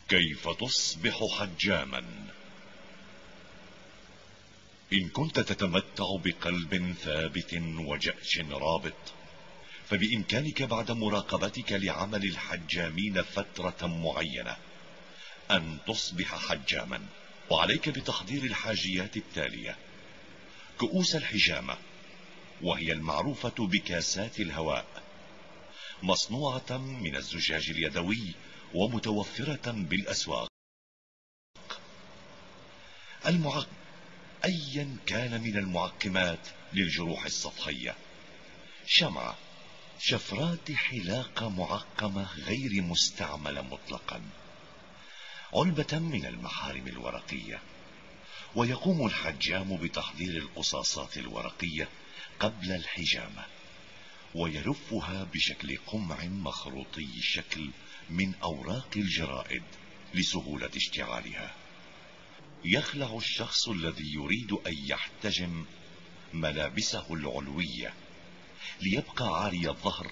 كيف تصبح حجاما؟ إن كنت تتمتع بقلب ثابت وجأش رابط، فبإمكانك بعد مراقبتك لعمل الحجامين فترة معينة أن تصبح حجاما. وعليك بتحضير الحاجيات التالية: كؤوس الحجامة، وهي المعروفة بكاسات الهواء، مصنوعة من الزجاج اليدوي ومتوفرة بالأسواق. المعقم أيا كان من المعقمات للجروح السطحية: شمعة، شفرات حلاقة معقمة غير مستعملة مطلقا، علبة من المحارم الورقية. ويقوم الحجام بتحضير القصاصات الورقية قبل الحجامة، ويلفها بشكل قمع مخروطي الشكل من أوراق الجرائد لسهولة اشتعالها. يخلع الشخص الذي يريد أن يحتجم ملابسه العلوية ليبقى عاري الظهر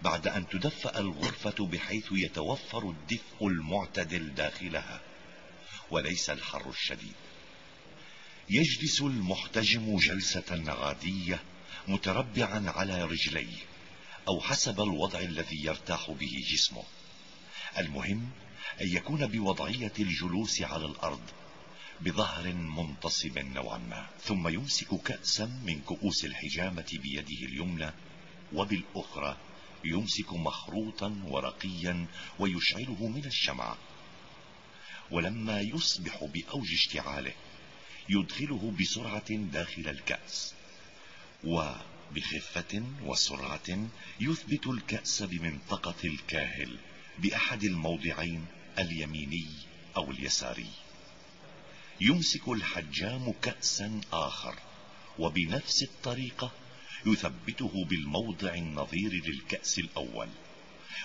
بعد أن تدفأ الغرفة بحيث يتوفر الدفء المعتدل داخلها وليس الحر الشديد. يجلس المحتجم جلسة عادية متربعا على رجليه أو حسب الوضع الذي يرتاح به جسمه. المهم أن يكون بوضعية الجلوس على الأرض بظهر منتصب نوعا ما، ثم يمسك كأسا من كؤوس الحجامة بيده اليمنى، وبالأخرى يمسك مخروطا ورقيا ويشعله من الشمعة. ولما يصبح بأوج اشتعاله يدخله بسرعة داخل الكأس، وبخفة وسرعة يثبت الكأس بمنطقة الكاهل بأحد الموضعين اليميني أو اليساري. يمسك الحجام كأسا آخر وبنفس الطريقة يثبته بالموضع النظير للكأس الأول،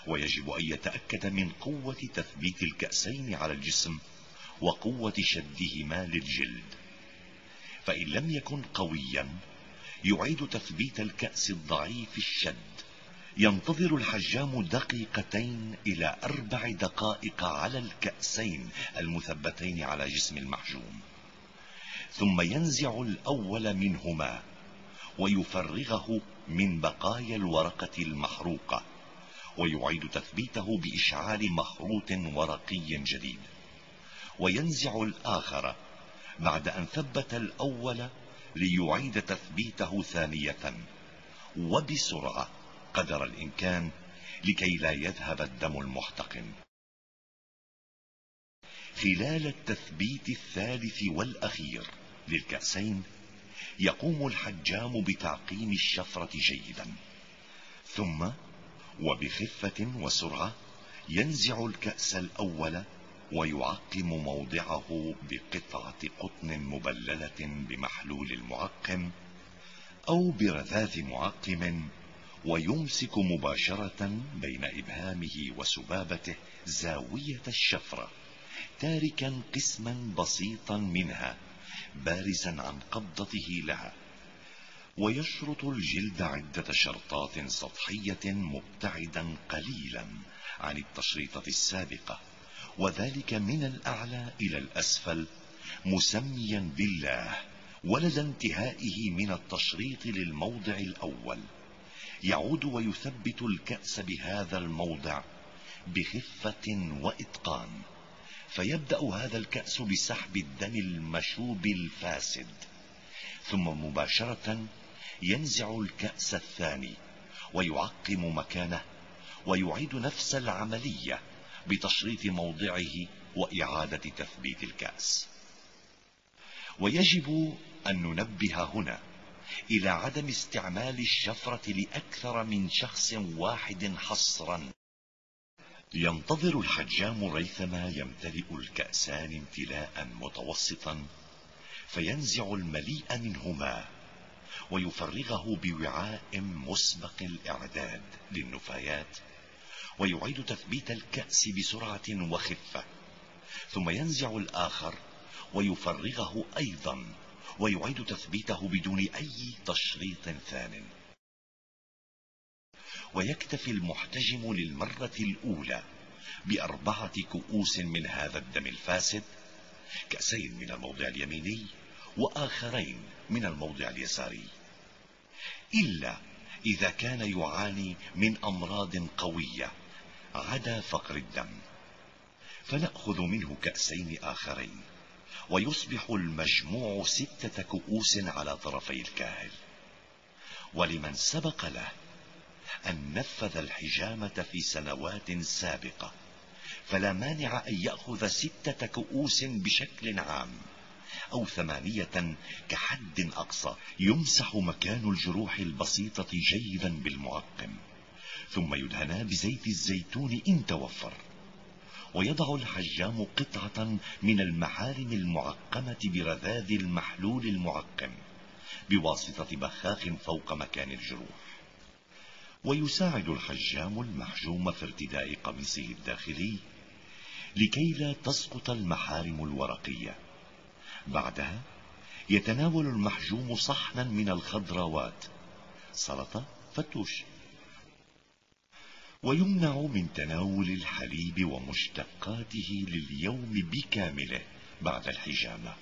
ويجب أن يتأكد من قوة تثبيت الكأسين على الجسم وقوة شدهما للجلد. فإن لم يكن قويا يعيد تثبيت الكأس الضعيف الشد. ينتظر الحجام 2 إلى 4 دقائق على الكأسين المثبتين على جسم المحجوم، ثم ينزع الأول منهما ويفرغه من بقايا الورقة المحروقة، ويعيد تثبيته بإشعال مخروط ورقي جديد، وينزع الآخر بعد أن ثبت الأول ليعيد تثبيته ثانية وبسرعة قدر الإمكان لكي لا يذهب الدم المحتقن. خلال التثبيت الثالث والأخير للكأسين يقوم الحجام بتعقيم الشفرة جيدا، ثم وبخفة وسرعة ينزع الكأس الأول ويعقم موضعه بقطعة قطن مبللة بمحلول المعقم أو برذاذ معقم، ويمسك مباشرة بين إبهامه وسبابته زاوية الشفرة، تاركا قسما بسيطا منها بارزا عن قبضته لها، ويشرط الجلد عدة شرطات سطحية مبتعدا قليلا عن التشريطة السابقة، وذلك من الأعلى إلى الأسفل، مسميا بالله، ولدى انتهائه من التشريط للموضع الأول يعود ويثبت الكأس بهذا الموضع بخفة وإتقان، فيبدأ هذا الكأس بسحب الدم المشوب الفاسد، ثم مباشرة ينزع الكأس الثاني ويعقم مكانه ويعيد نفس العملية بتشريط موضعه وإعادة تثبيت الكأس. ويجب أن ننبه هنا إلى عدم استعمال الشفرة لأكثر من شخص واحد حصرا. ينتظر الحجام ريثما يمتلئ الكأسان امتلاء متوسطا، فينزع المليء منهما ويفرغه بوعاء مسبق الإعداد للنفايات، ويعيد تثبيت الكأس بسرعة وخفة، ثم ينزع الآخر ويفرغه أيضا ويعيد تثبيته بدون أي تشريط ثان. ويكتفي المحتجم للمرة الأولى ب4 كؤوس من هذا الدم الفاسد، كأسين من الموضع اليميني وآخرين من الموضع اليساري، إلا إذا كان يعاني من أمراض قوية عدا فقر الدم، فنأخذ منه كأسين آخرين، ويصبح المجموع 6 كؤوس على طرفي الكاهل. ولمن سبق له أن نفذ الحجامة في سنوات سابقة فلا مانع أن يأخذ 6 كؤوس بشكل عام، أو 8 كحد أقصى، يمسح مكان الجروح البسيطة جيدا بالمعقم، ثم يدهنا بزيت الزيتون إن توفر، ويضع الحجام قطعة من المحالم المعقمة برذاذ المحلول المعقم بواسطة بخاخ فوق مكان الجروح. ويساعد الحجام المحجوم في ارتداء قميصه الداخلي لكي لا تسقط المحالم الورقية. بعدها يتناول المحجوم صحنا من الخضروات، سلطة، فتوش، ويمنع من تناول الحليب ومشتقاته لليوم بكامله بعد الحجامة.